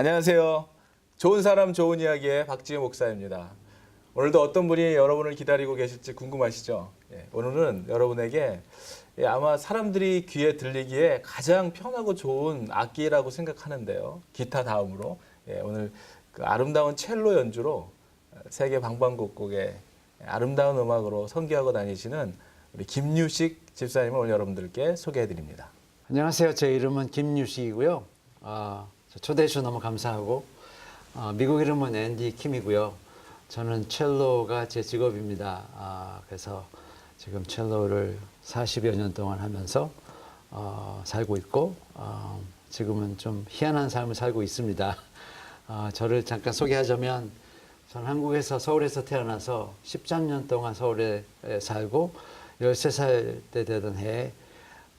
안녕하세요. 좋은 사람 좋은 이야기의 박지혜 목사입니다. 오늘도 어떤 분이 여러분을 기다리고 계실지 궁금하시죠? 오늘은 여러분에게 아마 사람들이 귀에 들리기에 가장 편하고 좋은 악기라고 생각하는데요. 기타 다음으로 오늘 그 아름다운 첼로 연주로 세계 방방곡곡에 아름다운 음악으로 선교하고 다니시는 우리 김유식 집사님을 오늘 여러분들께 소개해드립니다. 안녕하세요. 제 이름은 김유식이고요. 초대해 주셔서 너무 감사하고 미국 이름은 앤디 킴이고요. 저는 첼로가 제 직업입니다. 그래서 지금 첼로를 40여 년 동안 하면서 살고 있고 지금은 좀 희한한 삶을 살고 있습니다. 저를 잠깐 소개하자면 저는 한국에서 서울에서 태어나서 13년 동안 서울에 살고 13살 때 되던 해에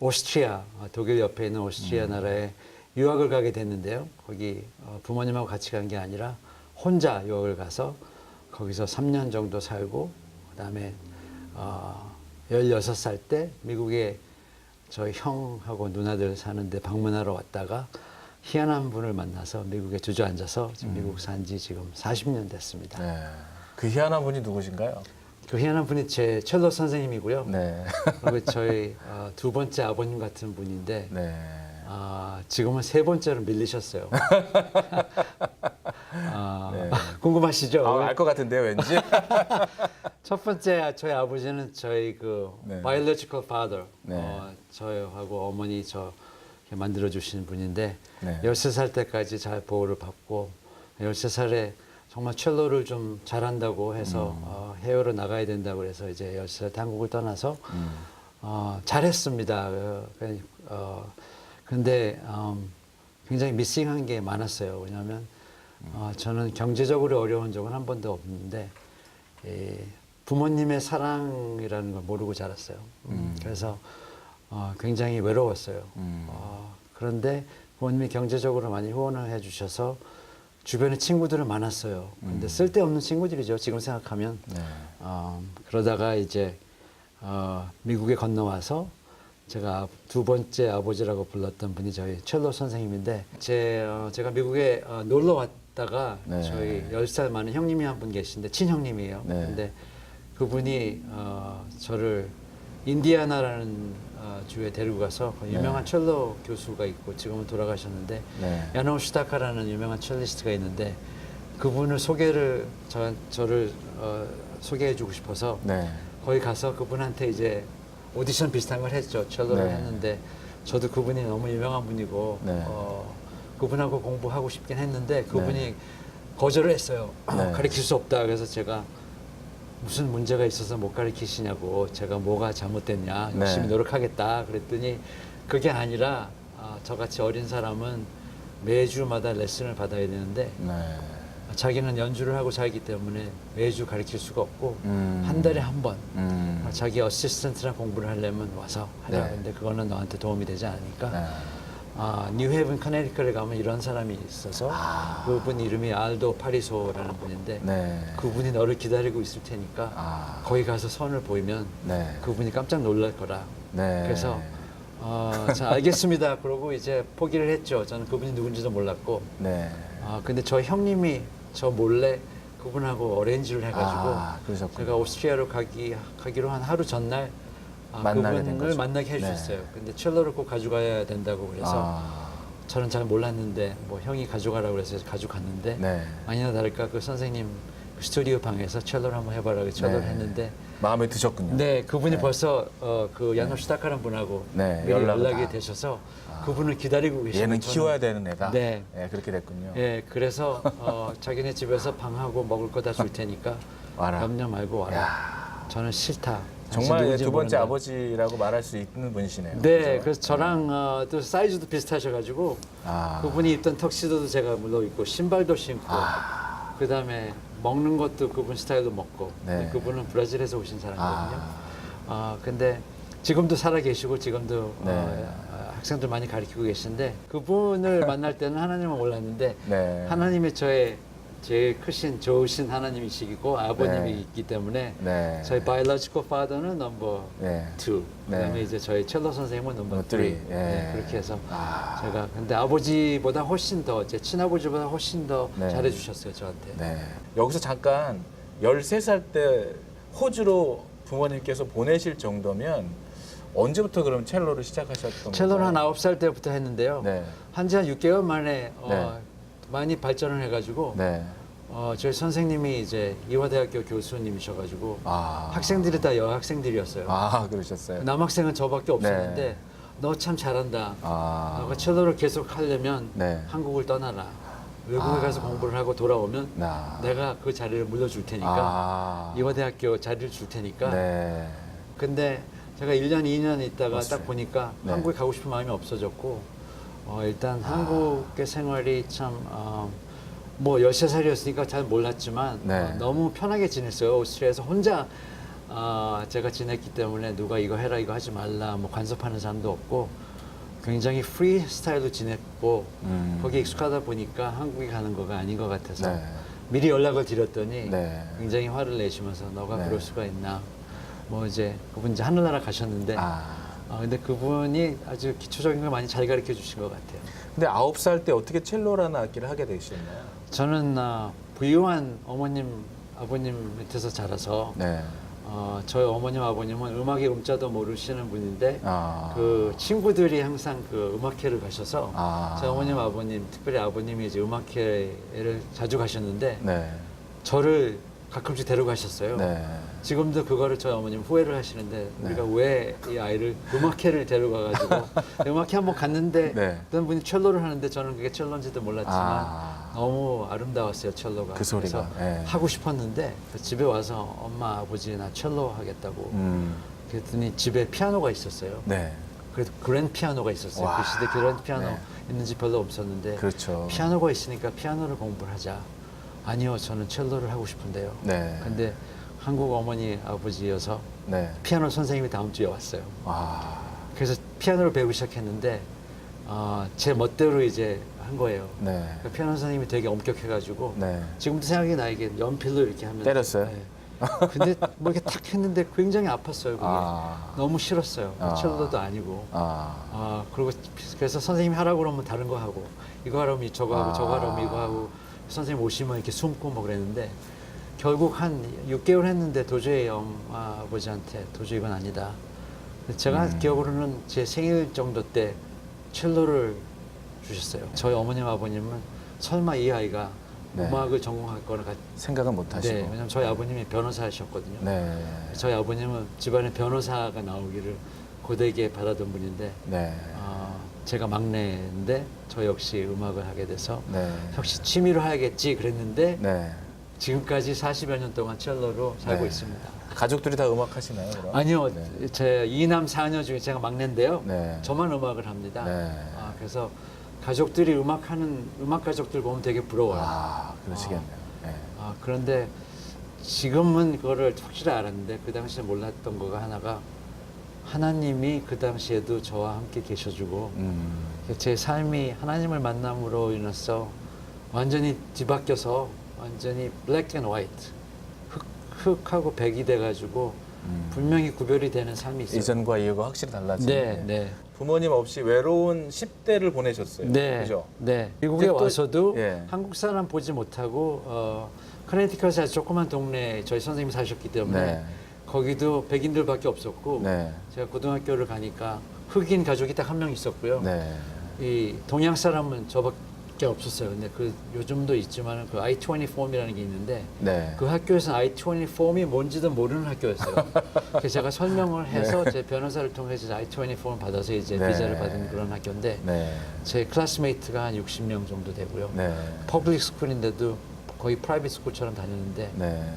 오스트리아, 독일 옆에 있는 오스트리아 나라에 유학을 가게 됐는데요. 거기 부모님하고 같이 간 게 아니라 혼자 유학을 가서 거기서 3년 정도 살고 그다음에 16살 때 미국에 저희 형하고 누나들 사는데 방문하러 왔다가 희한한 분을 만나서 미국에 주저앉아서 지금 미국 산 지 지금 40년 됐습니다. 네. 그 희한한 분이 누구신가요? 그 희한한 분이 제 첼로 선생님이고요. 네. 그리고 저희 두 번째 아버님 같은 분인데 네. 지금은 세 번째로 밀리셨어요. 네. 궁금하시죠? 알 것 같은데요, 왠지. 첫 번째 저희 아버지는 저희 그 네. biological father, 네. 저하고 어머니 저 만들어 주신 분인데 네. 13살 때까지 잘 보호를 받고 13살에 정말 첼로를 좀 잘한다고 해서 해외로 나가야 된다고 해서 이제 13살 때 한국을 떠나서 잘했습니다. 근데 굉장히 미싱한 게 많았어요. 왜냐하면 저는 경제적으로 어려운 적은 한 번도 없는데 부모님의 사랑이라는 걸 모르고 자랐어요. 그래서 굉장히 외로웠어요. 그런데 부모님이 경제적으로 많이 후원을 해주셔서 주변에 친구들은 많았어요. 근데 쓸데없는 친구들이죠. 지금 생각하면. 네. 그러다가 이제 미국에 건너와서 제가 두 번째 아버지라고 불렀던 분이 저희 첼로 선생님인데 제가 미국에 놀러 왔다가 네. 저희 10살 많은 형님이 한 분 계신데 친형님이에요. 네. 근데 그분이 저를 인디아나라는 주에 데리고 가서 유명한 첼로 교수가 있고 지금은 돌아가셨는데 네. 야노 슈타카라는 유명한 첼리스트가 있는데 그분을 저를 소개해 주고 싶어서 네. 거기 가서 그분한테 이제 오디션 비슷한 걸 했죠. 첼로를 네. 했는데 저도 그분이 너무 유명한 분이고 네. 그분하고 공부하고 싶긴 했는데 그분이 거절을 했어요. 네. 가르칠 수 없다. 그래서 제가 무슨 문제가 있어서 못 가르치시냐고 제가 뭐가 잘못됐냐 열심히 네. 노력하겠다 그랬더니 그게 아니라 저같이 어린 사람은 매주마다 레슨을 받아야 되는데 네. 자기는 연주를 하고 살기 때문에 매주 가르칠 수가 없고 음. 한 달에 한 번 자기 자기 어시스턴트랑 공부를 하려면 와서 하라. 네. 근데 그거는 너한테 도움이 되지 않으니까 네. 뉴헤븐 커네리컷에 가면 이런 사람이 있어서 그분 이름이 알도 파리소라는 분인데 네. 그분이 너를 기다리고 있을 테니까 거기 가서 선을 보이면 네. 그분이 깜짝 놀랄 거라. 네. 그래서 자 알겠습니다. 그러고 이제 포기를 했죠. 저는 그분이 누군지도 몰랐고. 네. 근데 저 형님이 저 몰래 그분하고 어레인지를 해가지고 그러셨군요. 제가 오스트리아로 가기로 한 하루 전날 만나게 된 그분을 거죠. 만나게 해주셨어요. 네. 근데 첼로를 꼭 가져가야 된다고 그래서 저는 잘 몰랐는데 뭐 형이 가져가라고 그래서 가져갔는데 네. 아니나 다를까 그 선생님 그 스튜디오 방에서 첼로를 한번 해봐라 그 첼로를 네. 했는데 마음에 드셨군요. 네 그분이 네. 벌써 그 야노 슈타카라는 분하고 네, 미리 연락을 연락이 다. 되셔서 그분을 기다리고 계시고 얘는 키워야 되는 애다. 네. 그렇게 됐군요. 예, 그래서 자기네 집에서 방하고 먹을 거 다 줄 테니까 와라. 염려 말고 와라. 저는 싫다. 정말 누군지 두 번째 모른다. 아버지라고 말할 수 있는 분이시네요. 네, 그죠? 그래서 저랑 또 사이즈도 비슷하셔가지고 그분이 입던 턱시도도 제가 물론 입고 신발도 신고 그다음에 먹는 것도 그분 스타일로 먹고 네. 그분은 브라질에서 오신 사람이거든요. 근데 지금도 살아 계시고 지금도 네. 학생들 많이 가르치고 계신데 그분을 만날 때는 하나님은 몰랐는데 네. 하나님이 저의 제일 크신 좋으신 하나님이시고 아버님이 네. 있기 때문에 네. 저희 biological father는 넘버 네. 2, 그다음에 네. 이제 저희 첼로 선생님은 넘버 3. 예. 네, 그렇게 해서 아. 제가 근데 아버지보다 훨씬 더 제 친아버지보다 훨씬 더 네. 잘해주셨어요 저한테. 네. 여기서 잠깐 13살 때 호주로 부모님께서 보내실 정도면 언제부터 그럼 첼로를 시작하셨던 첼로는 한 건가요? 9살 때부터 했는데요. 네. 한지 한 6개월 만에 네. 많이 발전을 해가지고 네. 저희 선생님이 이제 이화대학교 교수님이셔가지고 아. 학생들이 다 여학생들이었어요. 아, 그러셨어요. 남학생은 저밖에 없었는데 네. 너 참 잘한다. 아. 너가 첼로를 계속 하려면 네. 한국을 떠나라. 외국에 아. 가서 공부를 하고 돌아오면 나. 내가 그 자리를 물려줄 테니까 아. 이화대학교 자리를 줄 테니까. 네. 근데 제가 1년, 2년 있다가 맞아요. 딱 보니까 네. 한국에 가고 싶은 마음이 없어졌고 일단 한국의 생활이 참 뭐 13살이었으니까 잘 몰랐지만 네. 너무 편하게 지냈어요. 오스트리아에서 혼자 제가 지냈기 때문에 누가 이거 해라 이거 하지 말라 뭐 간섭하는 사람도 없고 굉장히 프리 스타일로 지냈고 거기에 익숙하다 보니까 한국에 가는 거가 아닌 것 같아서 네. 미리 연락을 드렸더니 네. 굉장히 화를 내시면서 너가 네. 그럴 수가 있나 뭐 이제 그분 이제 하늘나라 가셨는데 근데 그분이 아주 기초적인 걸 많이 잘 가르쳐 주신 것 같아요. 근데 9살 때 어떻게 첼로라는 악기를 하게 되셨나요? 저는 부유한 어머님 아버님 밑에서 자라서 네. 저희 어머님 아버님은 음악의 음자도 모르시는 분인데 아. 그 친구들이 항상 그 음악회를 가셔서 아. 저희 어머님 아버님 특별히 아버님이 이제 음악회를 자주 가셨는데 네. 저를 가끔씩 데려가셨어요. 네. 지금도 그거를 저희 어머님 후회를 하시는데 우리가 왜 이 아이를 음악회를 데려가가지고 음악회 한번 갔는데 네. 어떤 분이 첼로를 하는데 저는 그게 첼로인지도 몰랐지만 아. 너무 아름다웠어요 첼로가. 그 소리가. 그래서 예. 하고 싶었는데 집에 와서 엄마 아버지 나 첼로 하겠다고 그랬더니 집에 피아노가 있었어요. 네. 그래도 그랜드 피아노가 있었어요. 와. 그 시대 그랜드 피아노 네. 있는 집 별로 없었는데 그렇죠. 피아노가 있으니까 피아노를 공부를 하자. 아니요, 저는 첼로를 하고 싶은데요. 네. 근데 한국 어머니 아버지여서 네. 피아노 선생님이 다음 주에 왔어요. 아. 그래서 피아노를 배우기 시작했는데 제 멋대로 이제 한 거예요. 네. 그 피아노 선생님이 되게 엄격해가지고 네. 지금도 생각이 나 이게 연필로 이렇게 하면 때렸어요? 네. 근데 뭐 이렇게 탁 했는데 굉장히 아팠어요. 그게 아. 너무 싫었어요. 아. 첼로도 아니고. 아. 그리고 그래서 선생님이 하라고 그러면 다른 거 하고 이거 하라면 저거 하고 저거 하라면 이거 하고 선생님 오시면 이렇게 숨고 뭐 그랬는데 결국 한 6개월 했는데 도저히 엄마 아버지한테 도저히 이건 아니다. 제가 기억으로는 제 생일 정도 때 첼로를 주셨어요. 저희 어머님 아버님은 설마 이 아이가 네. 음악을 전공할 거는 생각은 못 하시고. 네, 왜냐면 저희 아버님이 변호사셨거든요. 네. 저희 아버님은 집안에 변호사가 나오기를 고되게 바라던 분인데 네. 제가 막내인데 저 역시 음악을 하게 돼서 네. 역시 취미로 해야겠지 그랬는데 네. 지금까지 40여 년 동안 첼로로 살고 네. 있습니다. 가족들이 다 음악 하시나요, 그럼? 아니요, 네. 제 2남 4녀 중에 제가 막내인데요. 네. 저만 음악을 합니다. 네. 그래서 가족들이 음악하는 음악 가족들 보면 되게 부러워요. 그러시겠네요. 네. 그런데 지금은 그거를 확실히 알았는데 그 당시에 몰랐던 거가 하나가 하나님이 그 당시에도 저와 함께 계셔주고 제 삶이 하나님을 만남으로 인해서 완전히 뒤바뀌어서 완전히 black and white 흑하고 백이 돼가지고 분명히 구별이 되는 삶이 있어요. 이전과 이후가 확실히 달라진. 네, 네. 부모님 없이 외로운 10대를 보내셨어요. 네, 그죠? 네. 미국에 근데 또- 와서도 예. 한국 사람 보지 못하고 커네티컷에 조그만 동네에 저희 선생님이 사셨기 때문에 네. 거기도 백인들밖에 없었고 네. 제가 고등학교를 가니까 흑인 가족이 딱 한 명 있었고요. 네. 이 동양 사람은 저밖에 없었어요. 근데 그 요즘도 있지만 그 I-20 폼이라는 게 있는데 네. 그 학교에서는 I-20 폼이 뭔지도 모르는 학교였어요. 그래서 제가 설명을 해서 제 변호사를 통해서 I-20 폼을 받아서 이제 네. 비자를 받은 그런 학교인데 네. 제 클래스메이트가 한 60명 정도 되고요. 네. 퍼블릭 스쿨인데도 거의 프라이빗 스쿨처럼 다녔는데 네.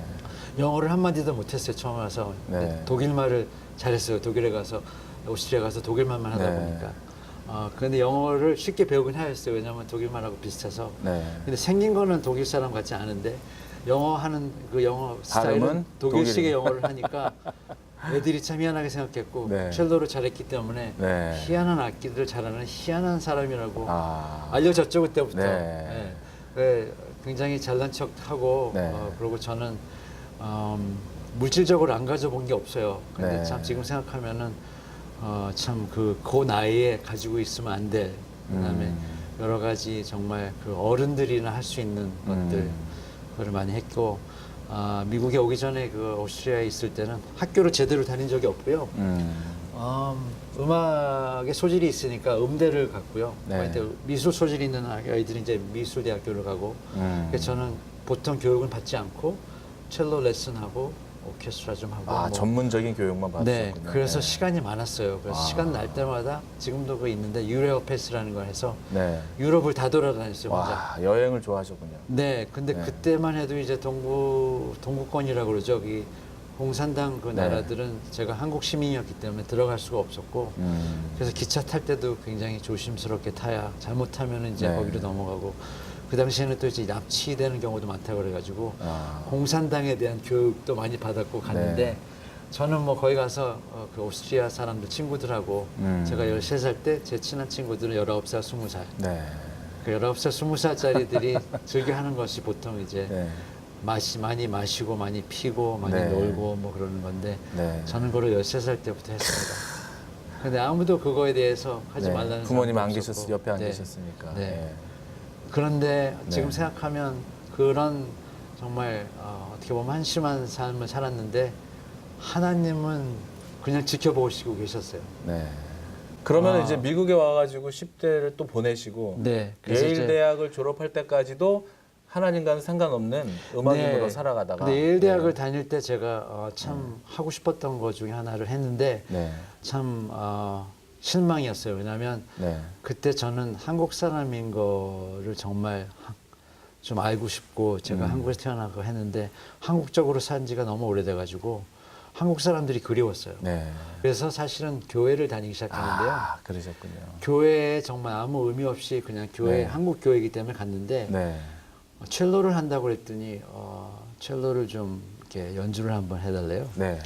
영어를 한마디도 못했어요. 처음 와서. 네. 독일말을 잘했어요. 독일에 가서 오스트리아 가서 독일말만 하다 네. 보니까. 그런데 영어를 쉽게 배우긴 하였어요. 왜냐하면 독일말하고 비슷해서. 네. 근데 생긴 거는 독일 사람 같지 않은데 영어 하는 그 영어 스타일은 발음은 독일식의 독일. 영어를 하니까 애들이 참 희한하게 생각했고 네. 첼로를 잘했기 때문에 네. 희한한 악기를 잘하는 희한한 사람이라고 아. 알려졌죠 그때부터. 네. 예. 네. 굉장히 잘난 척하고 네. 그리고 저는 물질적으로 안 가져본 게 없어요. 근데 네. 참 지금 생각하면은 참 그 나이에 가지고 있으면 안 돼. 그다음에 여러 가지 정말 그 어른들이나 할 수 있는 것들 그걸 많이 했고 미국에 오기 전에 그 오스트리아에 있을 때는 학교를 제대로 다닌 적이 없고요. 음악에 소질이 있으니까 음대를 갔고요. 네. 그때 미술 소질이 있는 아이들이 이제 미술대학교를 가고 그래서 저는 보통 교육을 받지 않고 첼로 레슨하고 오케스트라 좀 하고 뭐. 전문적인 교육만 네, 받으셨군요. 그래서 네. 시간이 많았어요. 그래서 시간 날 때마다 지금도 그 있는데 유레오 패스라는 걸 해서 네. 유럽을 다 돌아다녔어요. 혼자. 와, 여행을 좋아하셨군요. 네, 근데 네. 그때만 해도 이제 동구권이라고 그러죠. 이 공산당 그 네. 나라들은 제가 한국 시민이었기 때문에 들어갈 수가 없었고 그래서 기차 탈 때도 굉장히 조심스럽게 타야 잘못하면 이제 네. 거기로 넘어가고 그 당시에는 또 이제 납치되는 경우도 많다고 그래가지고 공산당에 대한 교육도 많이 받았고 갔는데 네. 저는 뭐 거기 가서 그 오스트리아 사람들 친구들하고 제가 13살 때 제 친한 친구들은 19살, 20살 네. 그 19살, 20살짜리들이 즐겨 하는 것이 보통 이제 네. 많이 마시고 많이 피고 많이 네. 놀고 뭐 그러는 건데 네. 저는 그걸 13살 때부터 했습니다. 근데 아무도 그거에 대해서 하지 네. 말라는 부모님 사람도 안 없었고. 옆에 안 네. 계셨으니까. 네. 네. 그런데 지금 네. 생각하면 그런 정말 어떻게 보면 한심한 삶을 살았는데 하나님은 그냥 지켜보시고 계셨어요. 네. 그러면 아. 이제 미국에 와가지고 10대를 또 보내시고 네. 그래서 예일 이제 대학을 졸업할 때까지도 하나님과는 상관없는 음악인으로 살아가다가. 근데 예일 대학을 네. 다닐 때 제가 참 하고 싶었던 것 중에 하나를 했는데 네. 참 실망이었어요. 왜냐하면 네. 그때 저는 한국 사람인 거를 정말 좀 알고 싶고 제가 한국에서 태어나고 했는데 한국적으로 산 지가 너무 오래돼가지고 한국 사람들이 그리웠어요. 네. 그래서 사실은 교회를 다니기 시작했는데요. 그러셨군요. 교회에 정말 아무 의미 없이 그냥 교회 네. 한국 교회이기 때문에 갔는데 네. 첼로를 한다고 그랬더니 첼로를 좀 이렇게 연주를 한번 해달래요. 네.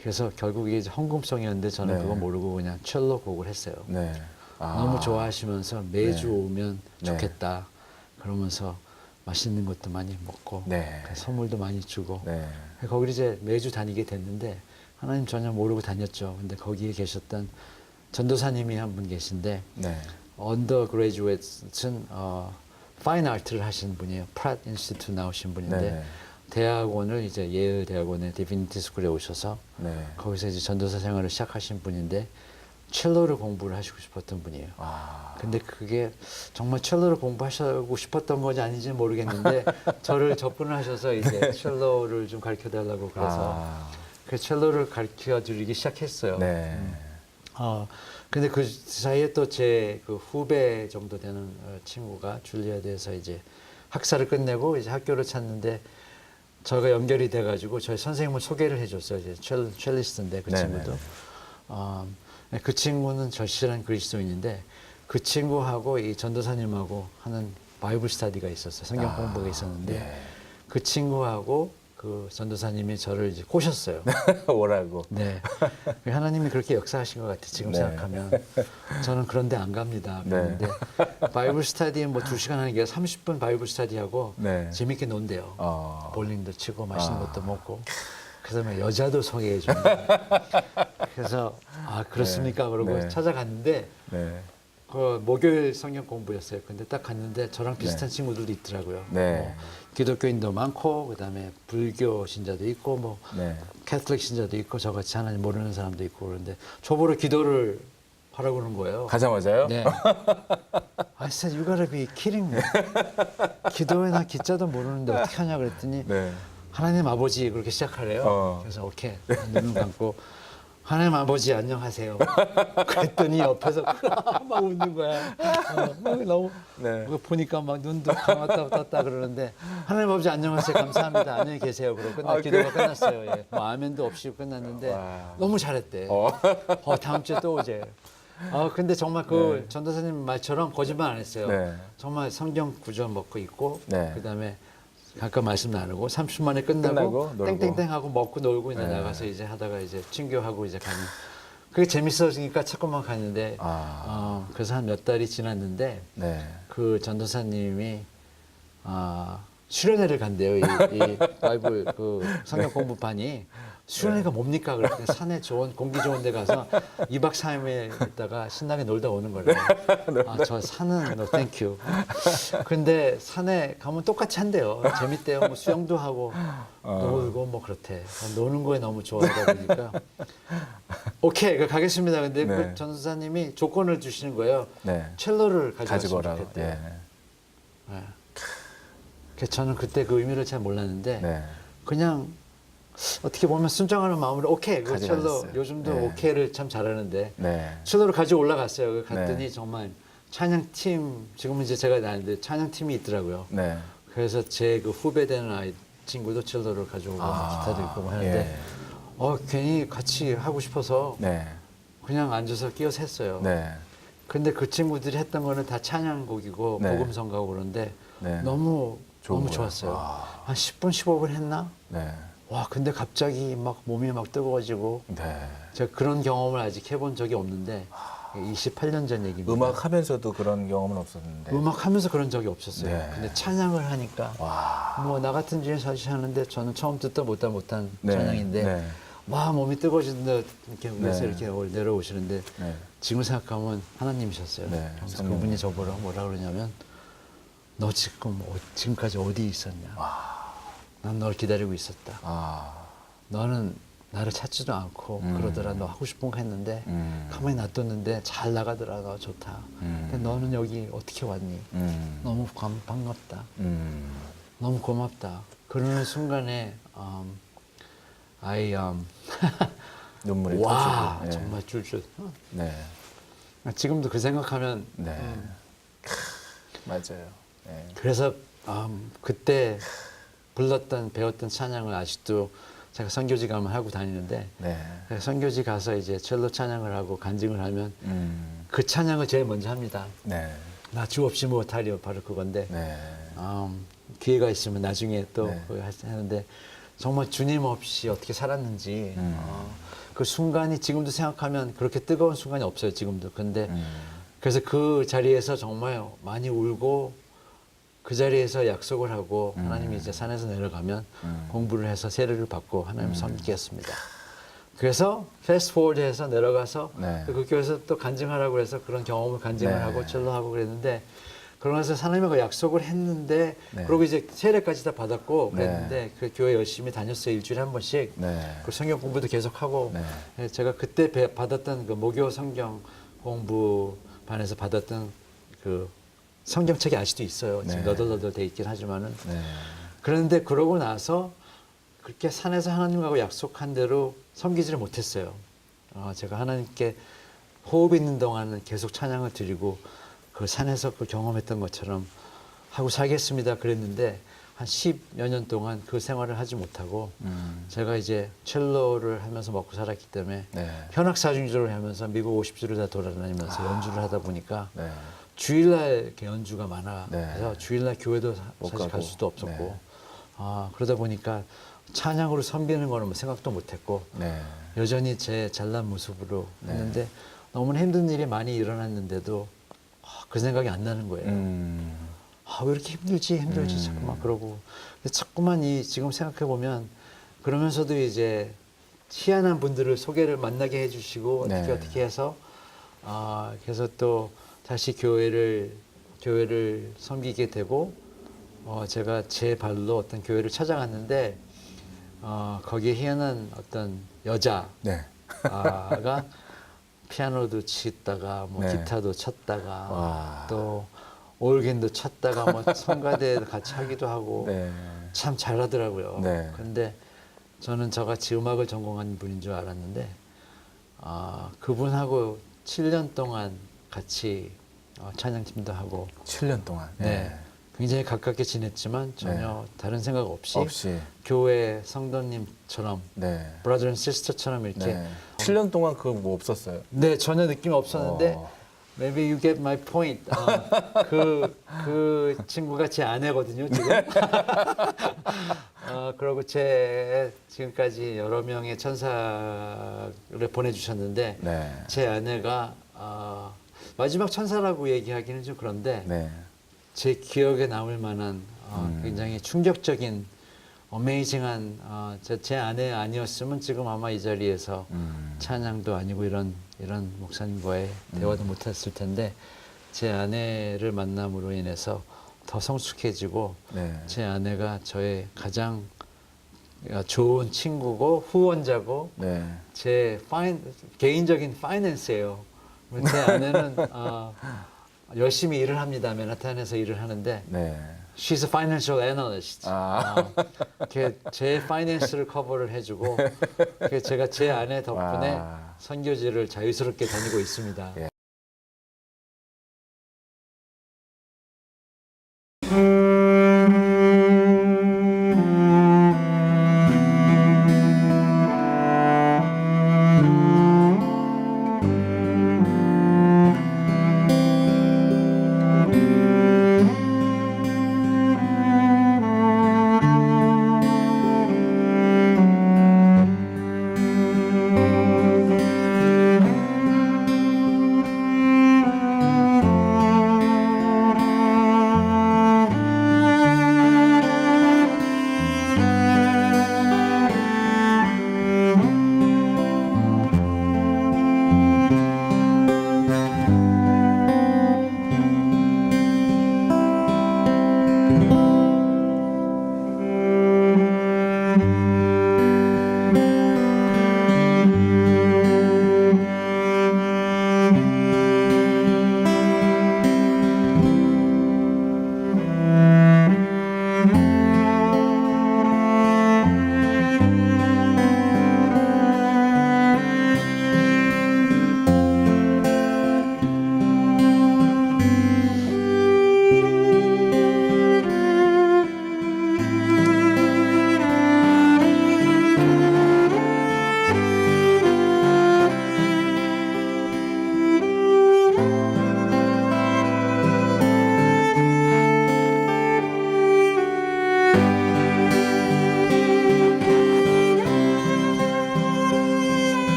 그래서 결국 이게 이제 헌금송이었는데 저는 네. 그거 모르고 그냥 첼로 곡을 했어요. 네. 너무 좋아하시면서 매주 네. 오면 네. 좋겠다. 그러면서 맛있는 것도 많이 먹고 네. 선물도 많이 주고 네. 거기를 이제 매주 다니게 됐는데 하나님 전혀 모르고 다녔죠. 근데 거기에 계셨던 전도사님이 한 분 계신데 네. 언더그레이주에이트는 파인 아트를 하신 분이에요. 프랏 인스티튜트 나오신 분인데 네. 대학원을 이제 예일 대학원의 디비니티 스쿨에 오셔서 네. 거기서 이제 전도사 생활을 시작하신 분인데 첼로를 공부를 하시고 싶었던 분이에요. 근데 그게 정말 첼로를 공부하시고 싶었던 건지 아닌지는 모르겠는데 저를 접근을 하셔서 이제 첼로를 좀 가르쳐 달라고 그래서 그 첼로를 가르쳐 드리기 시작했어요. 네. 근데 그 사이에 또 제 그 후배 정도 되는 친구가 줄리아드에서 이제 학사를 끝내고 이제 학교를 찾는데 저가 연결이 돼가지고 저희 선생님을 소개를 해줬어요. 이제 첼리스트인데 그 친구도. 그 친구는 절실한 그리스도인인데 그 친구하고 이 전도사님하고 하는 바이블 스터디가 있었어요. 성경 공부가 있었는데 네. 그 친구하고 그 전도사님이 저를 이제 꼬셨어요. 오라고. 네. 하나님이 그렇게 역사하신 것 같아요. 지금 네. 생각하면. 저는 그런데 안 갑니다. 그런데 바이블 스터디 뭐 2시간 하는 게 30분 바이블 스터디하고 네. 재밌게 논대요. 볼링도 치고 맛있는 것도 먹고. 그래서 뭐 여자도 소개해 줍니다. 그래서 그렇습니까? 그러고 네. 찾아갔는데 네. 그 목요일 성경 공부였어요. 근데 딱 갔는데 저랑 비슷한 친구들도 있더라고요. 네. 뭐 기독교인도 많고 그다음에 불교 신자도 있고 뭐 네. 캐톨릭 신자도 있고 저같이 하나님 모르는 사람도 있고 그런데 저보러 기도를 하라고 그러는 거예요. 가자마자요? 네. I said, you gotta be kidding me. 기도회나 기자도 모르는데 어떻게 하냐 그랬더니 네. 하나님 아버지 그렇게 시작하래요. 그래서 오케이 눈을 감고 하나님 아버지 안녕하세요. 그랬더니 옆에서 막 웃는 거야. 너무 네. 그거 보니까 막 눈도 감았다 떴다 그러는데 하나님 아버지 안녕하세요. 감사합니다. 안녕히 계세요. 그러고 기도가 끝났어요. 예. 뭐 아멘도 없이 끝났는데 너무 잘했대. 다음 주에 또 오재. 근데 정말 그 전도사님 말처럼 거짓말 안 했어요. 네. 정말 성경 구절 먹고 있고 네. 그다음에 가끔 말씀 나누고 30분 만에 끝나고 놀고. 땡땡땡 하고 먹고 놀고 이제 나가서 이제 하다가 이제 친교하고 이제 가는 그게 재밌어지니까 자꾸만 가는데 그래서 한 몇 달이 지났는데 네. 그 전도사님이 수련회를 간대요. 이 바이블 그 성경 공부반이 수련회가 뭡니까? 그랬더니 산에 좋은 공기 좋은 데 가서 2박 3일 있다가 신나게 놀다 오는 거래요. 아, 저 산은 no thank you. 근데 산에 가면 똑같이 한대요. 재밌대요. 뭐 수영도 하고 놀고 뭐 그렇대. 노는 거에 너무 좋아하다 보니까 오케이, 가겠습니다. 근데 네. 그 전사님이 조건을 주시는 거예요. 네. 첼로를 가지고 가져왔으면 오라고. 좋겠대요. 예. 네. 그래서 저는 그때 그 의미를 잘 몰랐는데 네. 그냥 어떻게 보면 순정하는 마음으로 오케이, 그 첼로 가져가셨어요. 요즘도 네. 오케이를 참 잘하는데 네. 첼로를 가지고 올라갔어요. 갔더니 네. 정말 찬양팀, 지금은 이제 제가 나는데 찬양팀이 있더라고요. 네. 그래서 제 그 후배 되는 아이 친구도 첼로를 가져오고 기타도 있고 뭐 하는데 괜히 같이 하고 싶어서 네. 그냥 앉아서 끼어서 했어요. 네. 근데 그 친구들이 했던 거는 다 찬양곡이고 네. 복음성가고 그런데 네. 너무 좋은 거예요. 좋았어요. 와. 한 10분 15분 했나? 네. 와, 근데 갑자기 막 몸이 막 뜨거워지고 네. 제가 그런 경험을 아직 해본 적이 없는데 28년 전 얘기입니다. 음악 하면서도 그런 경험은 없었는데. 음악 하면서 그런 적이 없었어요. 네. 근데 찬양을 하니까 와. 뭐 나 같은 주에 사실 하는데 저는 처음 듣다 못한 네. 찬양인데 네. 와, 몸이 뜨거워진다 이렇게 위에서 네. 이렇게 내려오시는데 네. 지금 생각하면 하나님이셨어요. 네, 그래서 성령. 그분이 저보러 뭐라 그러냐면 너 지금 지금까지 어디 있었냐? 난 널 기다리고 있었다. 아. 너는 나를 찾지도 않고 그러더라. 너 하고 싶은 거 했는데 가만히 놔뒀는데 잘 나가더라. 너 좋다. 근데 너는 여기 어떻게 왔니? 너무 반갑다. 너무 고맙다. 그러는 순간에 눈물이 와, 터지고. 예. 정말 줄줄. 네. 지금도 그 생각하면 네. 맞아요. 네. 그래서 그때 불렀던 배웠던 찬양을 아직도 제가 선교지 가면 하고 다니는데 네. 선교지 가서 이제 첼로 찬양을 하고 간증을 하면 음. 그 찬양을 제일 먼저 합니다. 네. 나 주 없이 못하리요, 바로 그건데 네. 기회가 있으면 나중에 또 네. 그거 하는데 정말 주님 없이 어떻게 살았는지 그 순간이 지금도 생각하면 그렇게 뜨거운 순간이 없어요, 지금도. 근데 그래서 그 자리에서 정말 많이 울고 그 자리에서 약속을 하고 하나님이 이제 산에서 내려가면 공부를 해서 세례를 받고 하나님 섬기겠습니다. 그래서 패스트 포워드해서 내려가서 네. 그 교회에서 또 간증하라고 해서 그런 경험을 간증을 네. 하고 첼로하고 그랬는데 그러면서 하나님과 약속을 했는데 네. 그리고 이제 세례까지 다 받았고 네. 그랬는데 그 교회 열심히 다녔어요. 일주일에 한 번씩. 네. 그 성경 공부도 계속하고 네. 제가 그때 받았던 그 모교 성경 공부반에서 받았던 그 성경책이 아직도 있어요. 지금 네. 너덜너덜 돼 있긴 하지만은. 네. 그런데 그러고 나서 그렇게 산에서 하나님하고 약속한 대로 섬기지를 못했어요. 제가 하나님께 호흡 있는 동안은 계속 찬양을 드리고 그 산에서 그 경험했던 것처럼 하고 살겠습니다 그랬는데 한 10여 년 동안 그 생활을 하지 못하고 제가 이제 첼로를 하면서 먹고 살았기 때문에 네. 현악사중주를 하면서 미국 50주를 다 돌아다니면서 연주를 하다 보니까 네. 주일날 이렇게 연주가 많아. 네. 그래서 주일날 교회도 못 사실 갈 가고. 수도 없었고. 네. 그러다 보니까 찬양으로 섬기는 거는 뭐 생각도 못 했고 네. 여전히 제 잘난 모습으로 네. 했는데 너무나 힘든 일이 많이 일어났는데도 그 생각이 안 나는 거예요. 왜 이렇게 힘들지 자꾸 막 그러고 자꾸만 지금 생각해 보면 그러면서도 이제 희한한 분들을 소개를 만나게 해주시고 네. 어떻게 해서 그래서 또 다시 교회를 섬기게 되고 제가 제 발로 어떤 교회를 찾아갔는데 거기에 희한한 어떤 여자가 네. 피아노도 치다가 뭐 네. 기타도 쳤다가 와. 또 올겐도 쳤다가 뭐 성가대 같이 하기도 하고 네. 참 잘하더라고요. 네. 근데 저는 저같이 음악을 전공한 분인 줄 알았는데 그분하고 7년 동안 같이 찬양팀도 하고 7년 동안. 네. 굉장히 가깝게 지냈지만 전혀 다른 생각 없이 교회 성도님처럼 네. 브라더 앤 시스터처럼 이렇게 네. 7년 동안 그거 뭐 없었어요? 네, 전혀 느낌이 없었는데 maybe you get my point. 그 친구가 제 아내거든요, 지금. 그리고 지금까지 여러 명의 천사를 보내주셨는데 네. 제 아내가 마지막 천사라고 얘기하기는 좀 그런데 네. 제 기억에 남을 만한 굉장히 충격적인 어메이징한 제 아내 아니었으면 지금 아마 이 자리에서 찬양도 아니고 이런 목사님과의 대화도 못했을 텐데 제 아내를 만남으로 인해서 더 성숙해지고 네. 제 아내가 저의 가장 좋은 친구고 후원자고 네. 제 개인적인 파이낸스예요. 제 아내는 열심히 일을 합니다. 맨하탄에서 일을 하는데 네. She's a financial analyst. 아. 제 파이낸스를 커버를 해주고 제가 제 아내 덕분에 와. 선교지를 자유스럽게 다니고 있습니다. 예.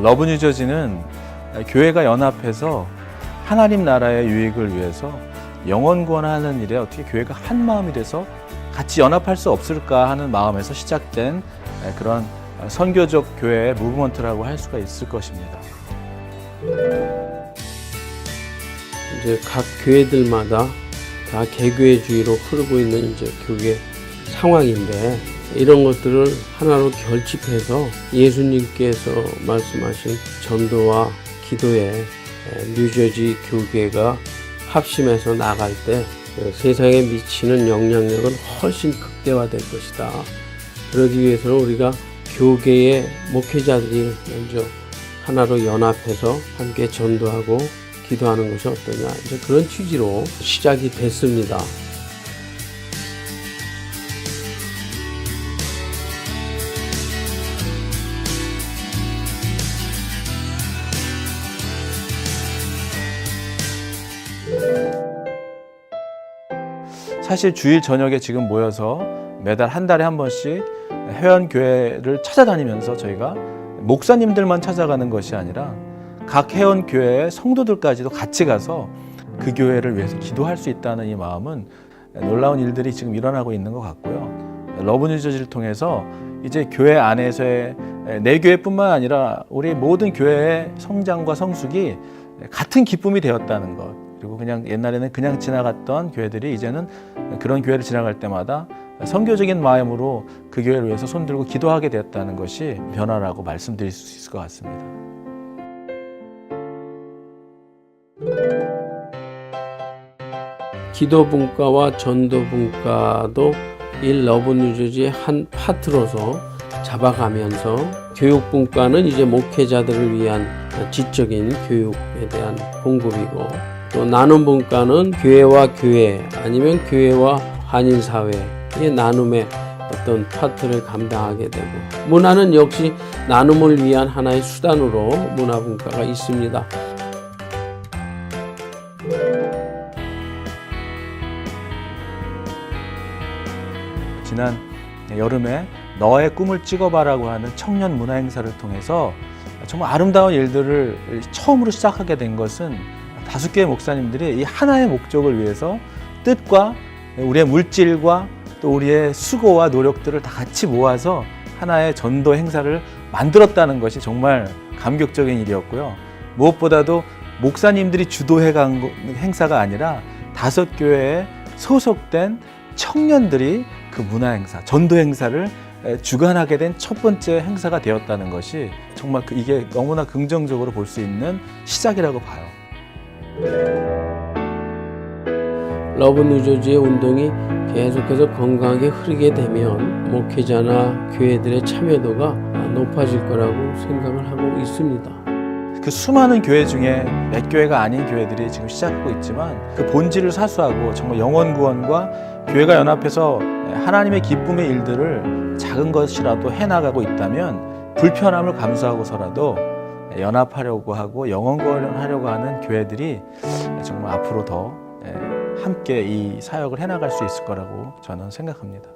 러브 뉴저지는 교회가 연합해서 하나님 나라의 유익을 위해서 영혼 구원하는 일에 어떻게 교회가 한 마음이 돼서 같이 연합할 수 없을까 하는 마음에서 시작된 그런 선교적 교회의 무브먼트라고 할 수가 있을 것입니다. 이제 각 교회들마다 다 개교회주의로 흐르고 있는 이제 교회 상황인데, 이런 것들을 하나로 결집해서 예수님께서 말씀하신 전도와 기도에 뉴저지 교계가 합심해서 나갈 때 세상에 미치는 영향력은 훨씬 극대화될 것이다. 그러기 위해서는 우리가 교계의 목회자들이 먼저 하나로 연합해서 함께 전도하고 기도하는 것이 어떠냐, 이제 그런 취지로 시작이 됐습니다. 사실 주일 저녁에 지금 모여서 매달 한 달에 한 번씩 회원교회를 찾아다니면서 저희가 목사님들만 찾아가는 것이 아니라 각 회원교회의 성도들까지도 같이 가서 그 교회를 위해서 기도할 수 있다는 이 마음은 놀라운 일들이 지금 일어나고 있는 것 같고요. 러브 뉴저지를 통해서 이제 교회 안에서의 내 교회뿐만 아니라 우리 모든 교회의 성장과 성숙이 같은 기쁨이 되었다는 것, 그리고 그냥 옛날에는 그냥 지나갔던 교회들이 이제는 그런 교회를 지나갈 때마다 선교적인 마음으로 그 교회를 위해서 손들고 기도하게 되었다는 것이 변화라고 말씀드릴 수 있을 것 같습니다. 기도 분과와 전도 분과도 이 러브 뉴저지의 한 파트로서 잡아가면서, 교육 분과는 이제 목회자들을 위한 지적인 교육에 대한 공급이고, 또 나눔 분과는 교회와 교회 아니면 교회와 한인사회의 나눔의 어떤 파트를 감당하게 되고, 문화는 역시 나눔을 위한 하나의 수단으로 문화 분과가 있습니다. 지난 여름에 너의 꿈을 찍어봐라고 하는 청년 문화 행사를 통해서 정말 아름다운 일들을 처음으로 시작하게 된 것은 5개의 목사님들이 이 하나의 목적을 위해서 뜻과 우리의 물질과 또 우리의 수고와 노력들을 다 같이 모아서 하나의 전도 행사를 만들었다는 것이 정말 감격적인 일이었고요. 무엇보다도 목사님들이 주도해 간 행사가 아니라 5교회에 소속된 청년들이 그 문화 행사, 전도 행사를 주관하게 된 첫 번째 행사가 되었다는 것이 정말 이게 너무나 긍정적으로 볼 수 있는 시작이라고 봐요. 러브 뉴저지의 운동이 계속해서 건강하게 흐르게 되면 목회자나 교회들의 참여도가 높아질 거라고 생각을 하고 있습니다. 그 수많은 교회 중에 몇 교회가 아닌 교회들이 지금 시작하고 있지만 그 본질을 사수하고 정말 영혼 구원과 교회가 연합해서 하나님의 기쁨의 일들을 작은 것이라도 해나가고 있다면 불편함을 감수하고서라도 연합하려고 하고 영혼 구원하려고 하는 교회들이 정말 앞으로 더 함께 이 사역을 해나갈 수 있을 거라고 저는 생각합니다.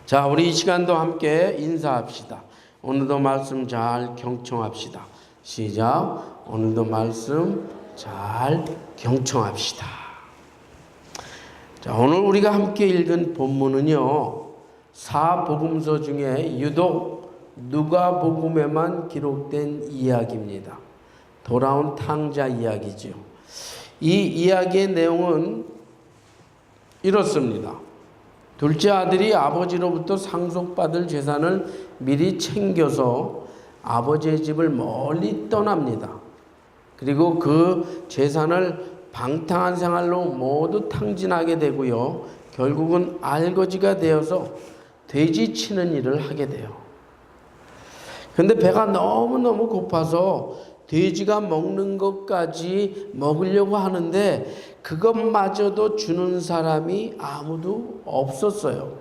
자, 우리 이 시간도 함께 인사합시다. 오늘도 말씀 잘 경청합시다. 시작. 오늘도 말씀 잘 경청합시다. 자, 오늘 우리가 함께 읽은 본문은요, 사복음서 중에 유독 누가복음에만 기록된 이야기입니다. 돌아온 탕자 이야기죠. 이 이야기의 내용은 이렇습니다. 둘째 아들이 아버지로부터 상속받을 재산을 미리 챙겨서 아버지의 집을 멀리 떠납니다. 그리고 그 재산을 방탕한 생활로 모두 탕진하게 되고요. 결국은 알거지가 되어서 돼지 치는 일을 하게 돼요. 그런데 배가 너무너무 고파서 돼지가 먹는 것까지 먹으려고 하는데 그것마저도 주는 사람이 아무도 없었어요.